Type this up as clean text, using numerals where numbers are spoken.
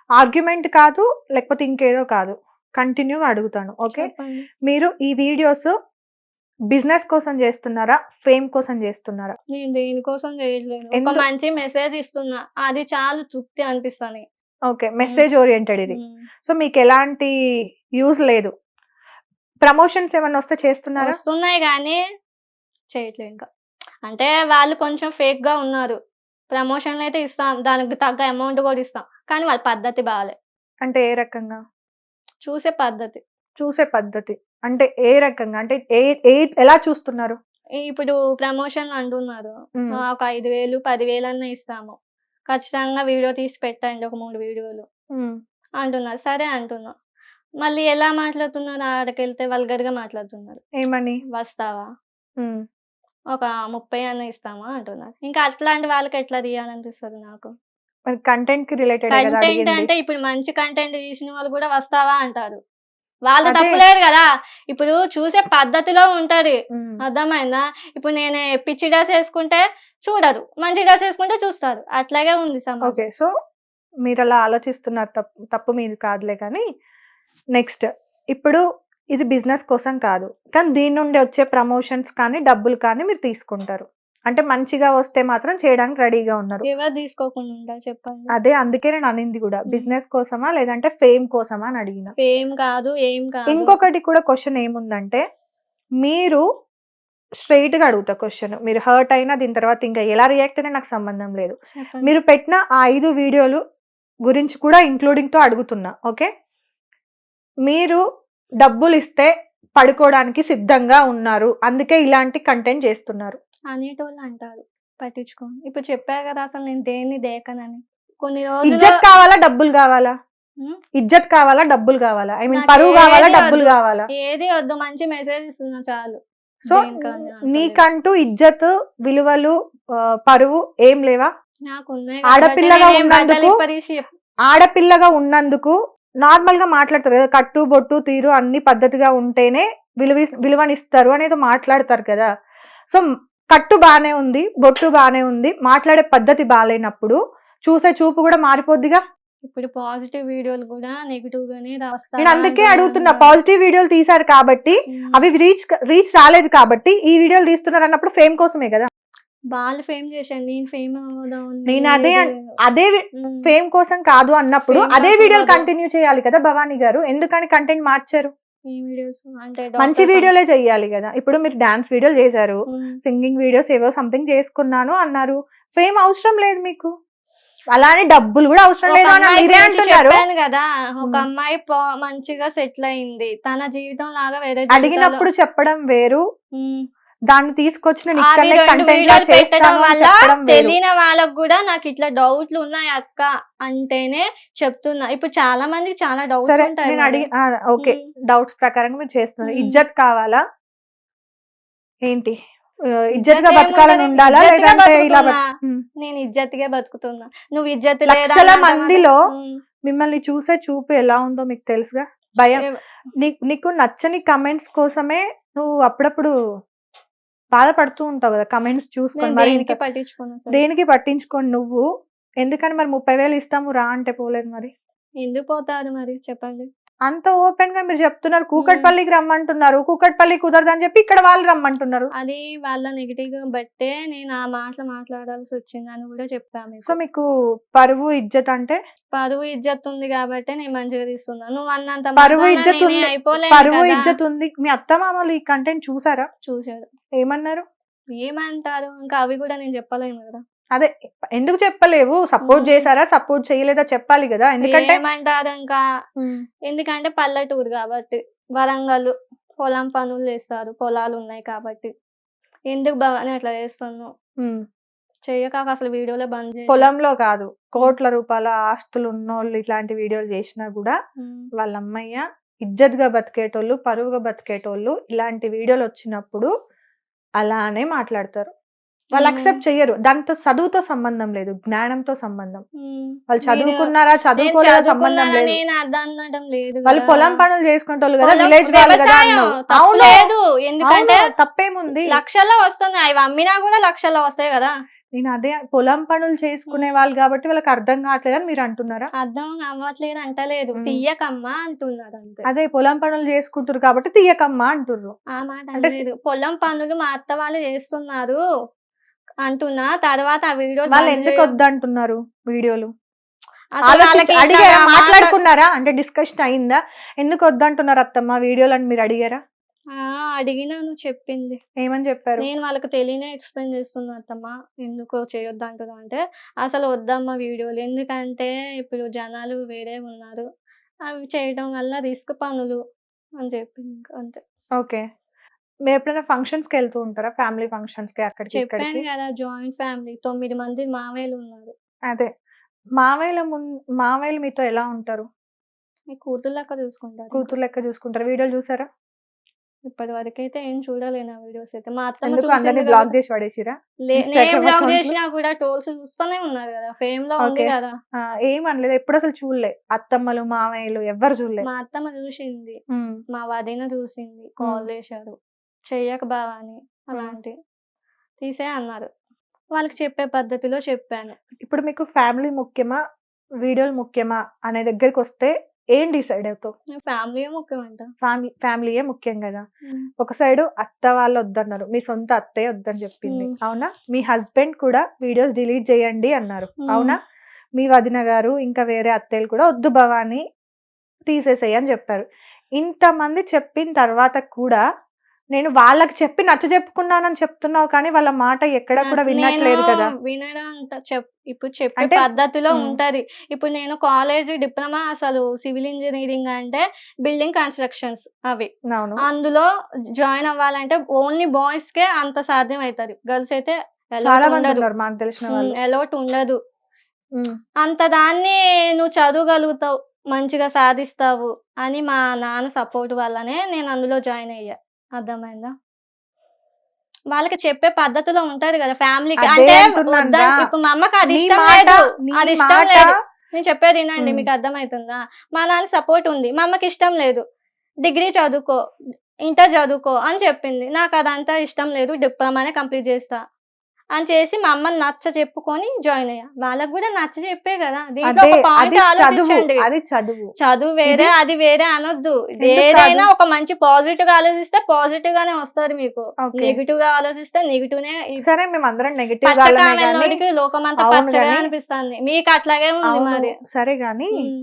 Argument కాదు, లేకపోతే ఇంకేదో కాదు. కంటిన్యూగా అడుగుతాను. ఓకే. చెప్పండి. మీరు ఈ వీడియోస్ బిజినెస్ కోసం చేస్తున్నారా? ఫేమ్ కోసం చేస్తున్నారా? నేను దేనికోసం చేయట్లేదు. ఒక ఎందు మంచి మెసేజ్ ఇస్తున్నా. అది చాలు తృప్తి అనిపిస్తది. ఓకే. మెసేజ్ ఓరియెంటెడ్ ఇది. హ్మ్. సో మీకెలాంటి యూజ్ లేదు. ప్రమోషన్స్ ఏమన్నా వస్తే చేస్తున్నారా? వస్తున్నాయి గానీ చేయట్లేదు ఇంకా. అంటే వాళ్ళు కొంచెం ఫేక్‌గా ఉన్నారు. ప్రమోషన్‌లయితే ఇస్తాం. దానికి తగ్గ అమౌంట్ గూడా ఇస్తాం. కానీ వాళ్ళ పద్ధతి బాలే. అంటే ఏ రకంగా? చూసే పద్ధతి. చూసే పద్ధతి. అంటే ఏ రకంగా? అంటే ఏ ఏ ఎలా చూస్తున్నారు? ఇప్పుడు ప్రమోషన్ అంటున్నారు. హ్మ్. ఒక 5,000, 10,000 అన్నా ఇస్తాము. ఖచ్చితంగా వీడియో తీసి పెట్టండి ఒక 3 వీడియోలు హ్మ్. అంటున్నారు. సరే అంటున్నా. మళ్ళీ ఎలా మాట్లాడుతున్నారు ఆడకెళ్తే వల్గర్‌గా మాట్లాడుతున్నారు. ఏమని? వస్తావా? హ్మ్. ఒక 30 అన్నా ఇస్తామా అంటున్నారు. ఇంకా అట్లాంటి వాళ్ళకి ఎట్లా తీయాలనిపిస్తది నాకు. మరి కంటెంట్‌కి రిలేటెడే కదా కంటెంట్ అడిగింది. అంటే ఇప్పుడు మంచి కంటెంట్ తీసిన వాళ్ళు కూడా వస్తావా అంటారు. వాళ్ళది అదే. తప్పు లేదు గదా! ఇప్పుడు చూసే పద్ధతిలో ఉంటది. హ్మ్. అర్థమైందా? ఇప్పుడు నేను పిచ్చి డ్రెస్ ఏసుకుంటే చూడరు. మంచి డ్రెస్ ఏసుకుంటే చూస్తారు. అట్లాగే ఉంది సమాజం. ఓకే. సో మీరలా ఆలోచిస్తున్నారు. తప్పు మీది కాదులే కానీ, నెక్స్ట్ ఇప్పుడు ఇది బిజినెస్ కోసం కాదు. కానీ దీని నుండి వచ్చే ప్రమోషన్స్ కానీ, డబ్బులు కానీ మీరు తీసుకుంటారు. అంటే మంచిగా వస్తే మాత్రం చేయడానికి రెడీగా ఉన్నారు. ఎవరు తీసుకోకుండా ఉంటారు చెప్పండి. అదే అందుకే నేను అనింది కూడా. హ్మ్. బిజినెస్ కోసమా? లేదంటే ఫేమ్ కోసమా అని అడిగిన. ఫేమ్ కాదు, ఏం కాదు. ఇంకొకటి కూడా క్వెషన్ ఏముందంటే, మీరు స్ట్రెయిట్‌గా అడుగుతా క్వెషన్. మీరు హర్ట్ అయినా దీని తర్వాత ఇంకా ఎలా రియాక్ట్ అయినా నాకు సంబంధం లేదు. చెప్పండి. మీరు పెట్టిన ఆ 5 వీడియోలు గురించి కూడా ఇంక్లూడింగ్‌తో అడుగుతున్నా. ఓకే. మీరు డబ్బులిస్తే పడుకోవడానికి సిద్ధంగా ఉన్నారు. అందుకే ఇలాంటి కంటెంట్ చేస్తున్నారు. అనేటోళ్ళు అంటారు. పట్టించుకోను. ఇప్పుడు చెప్పా కదా అసలు నేను దేన్ని దేకనని. కొన్ని రోజులు ఇజ్జత్ కావాలా? డబ్బులు కావాలా? హ్మ్. ఇజ్జత్ కావాలా? డబ్బులు కావాలా? ఐ మీన్ నాకు పరువు కావాలా? ఏది డబ్బులు వద్దు. కావాలా? ఏది వద్దు. మంచి మెసేజ్ ఇస్తున్నా చాలు. సో దేనికని అవసరం లేదు. నీకంటూ ఇజ్జత్, విలువలు, పరువు ఏం లేవా? నాకున్నాయి ఆడపిల్లగా కాబట్టి నేనేం ఉన్నందుకు బట్టలు ఇప్పదీసి ఆడపిల్లగా ఉన్నందుకు నార్మల్‌గా మాట్లాడతారు కదా! కట్టు, బొట్టు, తీరు అన్ని పద్ధతిగా ఉంటేనే విలువనిస్తారు అనేదో మాట్లాడతారు కదా! సో కట్టు బానే ఉంది, బొట్టు బానే ఉంది. మాట్లాడే పద్ధతి బాలేనప్పుడు చూసే చూపు కూడా మారిపోద్దిగా. ఇప్పుడు పాజిటివ్ వీడియోలు కూడా నెగెటివ్ గానే నేను వస్తావా అందుకే అంటున్నారు అడుగుతున్నా. కదా. పాజిటివ్ వీడియోలు తీశారు కాబట్టి, అవి రీచ్ రాలేదు కాబట్టి ఈ వీడియోలు తీస్తున్నారు అన్నప్పుడు ఫేమ్ కోసమే కదా! వాళ్ళు ఫేమ్ చేశారు. నేను ఫేమ్ అవ్వదాం నేను అదే హ్మ్. ఫేమ్ కోసం కాదు అన్నప్పుడు ఫేమ్ అదే కోసం వీడియోలు కాదు. కంటిన్యూ చేయాలి కదా భవానీ గారు. ఎందుకని కంటెంట్ మార్చారు? ఈ వీడియోస్ అంటే మంచి డాక్టర్ వీడియోలే చెయ్యాలి కదా! ఇప్పుడు మీరు డాన్స్ వీడియోలు చేశారు. హ్మ్. సింగింగ్ వీడియోస్ ఏవో సంథింగ్ చేసుకున్నాను అన్నారు. ఫేమ్ అవసరం లేదు మీకు. అలానే డబ్బులు కూడా అవసరం ఒక లేదు అని అమ్మాయి మీరే గురించి అంటున్నారు. చెప్పాను కదా. ఒక హ్మ్. అమ్మాయి మంచిగా సెటిల్ అయింది. తన జీవితం లాగా వేరే అడిగినప్పుడు చెప్పడం వేరు. హ్మ్. దాన్ని తీసుకొచ్చి నేను అవి ఇక్కడనే 2 కంటెంట్ లా వీడియోలు పెట్టడం చేస్తాను అని వల్ల చెప్పడం వేరు. తెలియని వాళ్ళకి కూడా నాకు ఇట్లా డౌట్లు ఉన్నాయి అక్క అంటేనే చెప్తున్నా. ఇప్పుడు చాలా మందికి చాలా డౌట్స్ సరే ఉంటాయి నేను మరి. ఓకే. హ్మ్. డౌట్స్ ప్రకారంగా మీరు చేస్తున్నారు. హ్మ్. ఇజ్జత్ కావాలా? ఏంటి? ఇజ్జత్ ఇజ్జత్‌గా బతకాలని ఏముంటది? ఉండాలా? ఇజ్జత్‌గా లేదంటే ఇలా బతుకుతున్నా. హ్మ్. నేను ఇజ్జత్‌గా బతుకుతున్నా. నువ్వు ఇజ్జత్ లేదా లక్షల అన్నంత మందిలో మాత్రం మిమ్మల్ని చూసే చూపు ఎలా ఉందో మీకు తెలుసుగా? భయం. ఎవ్ నీకు నచ్చని కమెంట్స్ కోసమే నువ్వు అప్పుడప్పుడు బాధపడుతూ ఉంటావు కదా! కమెంట్స్ చూసుకొని నేను మరి ఇంత దేనికి పట్టించుకోను అసలు. దేనికి పట్టించుకోని నువ్వు ఎందుకని మరి 30,000 ఇస్తాము రా అంటే పోలేదు మరి? ఎందుకు పోతారు మరి చెప్పండి? అంత ఓపెన్‌గా మీరు చెప్తున్నారు. హ్మ్. కూకట్పల్లికి రమ్మంటున్నారు. కూకట్పల్లి కుదరదని చెప్పి ఇక్కడ వాళ్ళు రమ్మంటున్నారు. అది వాళ్ళ నెగెటివ్‌గా బట్టే నేను ఆ మాటలు మాట్లాడాల్సొచ్చిందని గూడా చెప్పా సో మీకు. మీకు పరువు, ఇజ్జత్ అంటే పరువు, ఇజ్జత్ ఉంది గాబట్టే నేను మంచిగా తీస్తున్నా. నువ్వన్నంత పరువు, మాత్రాన ఇజ్జత్ నేనే ఉంది. అయిపోలేను పరువు, కదా! ఇజ్జత్ ఉంది. మీ అత్తమామలు ఈ కంటెంట్ చూసారా? చూసారు. ఏమన్నారు? ఏమంటారు? ఇంకా అవి గూడా నేను చెప్పలేను గదా! అదే ఎందుకు చెప్పలేవు? సపోర్ట్ హ్మ్. చేసారా? సపోర్ట్ చేయలేదా? చెప్పాలి గదా! ఎందుకంటే ఏమంటారు ఇంకా హ్మ్. ఎందుకంటే పల్లెటూరు గాబట్టి. వరంగల్ పొలం పనులు చేస్తారు. పొలాలున్నాయి కాబట్టి. ఎందుకు భవాని అట్లా చేస్తున్నావు? హ్మ్. చెయ్యక అసలు వీడియోలే బంద్ జేయి. పొలంలో కాదు. కోట్ల రూపాయల ఆస్తులు ఉన్నోళ్ళు ఇట్లాంటి వీడియోలు చేసినా గూడా హ్మ్. వాళ్ళ అమ్మయ్య ఇజ్జత్‌గా బతికేటోళ్ళు, పరువుగా బతికేటోళ్ళు ఇలాంటి వీడియోలు వచ్చినప్పుడు అలానే మాట్లాడతారు. వాళ్ళు నేను అక్సెప్ట్ చెయ్యరు. దాంతో చదువుతో సంబంధం లేదు. జ్ఞానంతో సంబంధం. హ్మ్. వాళ్ళు నేను చదువుకున్నారా? నేను చదువుకోలేదా? సంబంధం లేదు. నేను అదనడం లేదు వాళ్ళు గదా! పొలం పనులు చేసుకునేటోళ్ళు కదా! పొలం విలేజ్ వాళ్ళు కదా వ్యవసాయం అన్నావు. తప్పు అవును. లేదు. అవును. ఎందుకంటే తప్పేముంది? లక్షల్లో వస్తున్నాయి. అవి అమ్మినా గూడా లక్షల్లో వస్తాయి గదా! నేను అదే పొలం పనులు చేసుకునే వాళ్ళు కాబట్టి వాళ్ళకి అర్థం కావట్లేదు అని మీరు అంటున్నారా? అర్థం అవ్వట్లేదు అంటలేదు. హ్మ్. తీయకమ్మా అంటున్నారు అంతే. అదే పొలం పనులు చేసుకుంటారు కాబట్టి తీయకమ్మా అంటుర్రు. ఆ మాట అంటే అనలేదు. పొలం పనులు మా అత్త వాళ్ళు చేస్తున్నారు అంటున్నా. తర్వాత ఆ వీడియోలు వాళ్ళు బంద్ ఎందుకు చేయ వద్దంటున్నారు వీడియోలు? అసలు వాళ్ళకి అడిగారా? ఇట్లాగా మాట్లాడుకున్నారా? అంటే డిస్కషన్ అయిందా? ఎందుకు వద్దంటున్నారు అత్తమ్మ వీడియోలు అని మీరు అడిగారా? అడిగినాను చెప్పింది. ఏమని చెప్పారు? నేను వాళ్ళకి తెలియనే ఎక్స్‌ప్లెయిన్ చేస్తున్నా అత్తమ్మ. ఎందుకో చేయొద్దు అంటున్నావు అంటే, అసలు వద్దమ్మా వీడియోలు. ఎందుకంటే ఇప్పుడు జనాలు వేరే ఉన్నారు. అవి చేయడం వల్ల రిస్క్ పనులు అని చెప్పింది ఇంకా అంతే. ఓకే. మీరెప్పుడైనా ఫంక్షన్స్‌కి వెళ్తూ ఉంటారా? ఫ్యామిలీ ఫంక్షన్స్‌కి అక్కడికి చెప్పాను ఇక్కడికి? గదా! జాయింట్ ఫ్యామిలీ 9 మంది మావయ్యలున్నారు. అదే. మావయ్యలు మీతో ఎలా ఉంటారు? మీ కూతురు లెక్క చూసుకుంటారు ఇంకా. కూతురు లెక్క చూసుకుంటారా? వీడియోలు చూసారా? ఇప్పటి వరకైతే ఏం చూడలేను ఆ వీడియోస్ అయితే. మా అత్తమ్మ ఎందుకు చూసింది అందరిని కాబట్టి బ్లాక్ చేసి పడేసిర్రా? నేను ఇన్‌స్టాగ్రామ్ బ్లాక్ అకౌంట్‌లో? చేసినా కూడా ట్రోల్స్ చూస్తూనే ఉన్నారు గదా! ఫేమ్‌లో ఉంది ఓకే. గదా! ఏమనలేదా? ఎప్పుడసలు చూడలే. అత్తమ్మలు, మామయ్యలు ఎవ్వరు చూడలే. మా అత్తమ్మ చూసింది. హ్మ్. మా వదిన చూసింది. హ్మ్. కాల్ చేశారు. చెయ్యకు బావ అని అలాంటివి. తీసేయి అన్నారు. వాళ్ళకి చెప్పే పద్ధతిలో చెప్పాను. ఇప్పుడు మీకు ఫ్యామిలీ ముఖ్యమా? వీడియోలు ముఖ్యమా? అనే దగ్గరికొస్తే ఏం డిసైడ్ అవుతావు? ఫ్యామిలీయే ముఖ్యమంట. ఫ్యామిలీయే ముఖ్యం గదా! హ్మ్. ఒక సైడు అత్త వాళ్ళు వద్దన్నారు. మీ సొంత అత్తయ్య వద్దని చెప్పింది. హ్మ్. అవునా? మీ హస్బెండ్ కూడా వీడియోస్ డిలీట్ చేయండి అన్నారు. హ్మ్. అవునా? మీ వదిన గారు ఇంకా వేరే అత్తయ్యలు కూడా వద్దు భవాని తీసేసేయి అని చెప్పారు. ఇంతమంది చెప్పిన తర్వాత కూడా నేను వాళ్ళకి చెప్పి నచ్చజెప్పుకున్నానని చెప్తున్నావు కానీ వాళ్ళ మాట ఎక్కడ కూడా నేను వినట్లేదు కదా! వినడం అంత ఇప్పుడు చెప్పే అంటే పద్ధతిలో హ్మ్. ఉంటది. ఇప్పుడు నేను కాలేజ్ డిప్లొమా అసలు సివిల్ ఇంజినీరింగ్ అంటే బిల్డింగ్ కన్‌స్ట్రక్షన్స్ అవి. అవును. అందులో జాయిన్ అవ్వాలంటే ఓన్లీ బాయ్స్‌కే అంత సాధ్యం అయితది. గర్ల్స్ అయితే చాలా అలౌట్ మంది ఉండదు. ఉన్నారు మాకు తెలిసిన వాళ్ళు. అలౌట్ ఉండదు. హ్మ్. అంత దాన్ని నువ్వు చదవగలుగుతావు, మంచిగా సాధిస్తావు అని మా నాన్న సపోర్ట్ వల్లనే నేను అందులో జాయిన్ అయ్యా. అర్థమైందా? వాళ్ళకి చెప్పే పద్ధతిలో ఉంటది గదా! ఫ్యామిలీకి. అదే అంటే అంటున్నానుగా. ఇప్పుడు మా అమ్మకి అది నీ ఇష్టం మాట లేదు. నీ అది ఇష్టం మాట లేదు. నేను చెప్పేది ఇనండి. హ్మ్. మీకు అర్థమైతుందా? మా నాన్న సపోర్ట్ ఉంది. మా అమ్మకి ఇష్టం లేదు. డిగ్రీ చదువుకో, ఇంటర్ చదువుకో అని చెప్పింది. నాకు అదంతా ఇష్టం లేదు. డిప్లొమానే కంప్లీట్ చేస్తా అని చేసి మా అమ్మని నచ్చచెప్పుకొని జాయిన్ అయ్యా. వాళ్ళకి గూడా నచ్చచెప్పే గదా! దీంట్లో అదే ఒక అది పాయింట్ చదువు. ఆలోచించండి. అది చదువు. చదువు వేరే, ఇది అది వేరే అనొద్దు. ఎందుకు కాదు? ఏదైనా ఒక మంచి పాజిటివ్‌గా ఆలోచిస్తే పాజిటివ్ గానే వస్తది మీకు. ఓకే. నెగెటివ్‌గా ఆలోచిస్తే నెగెటివ్‌నే. సరే మేమందరం నెగెటివ్ పచ్చ వాళ్ళమే గాని కామెల్లోడికి లోకమంతా అవును పచ్చగా గాని అనిపిస్తుంది. మీకు అట్లాగే ఉంది అవును. మరి. సరే గాని హ్మ్.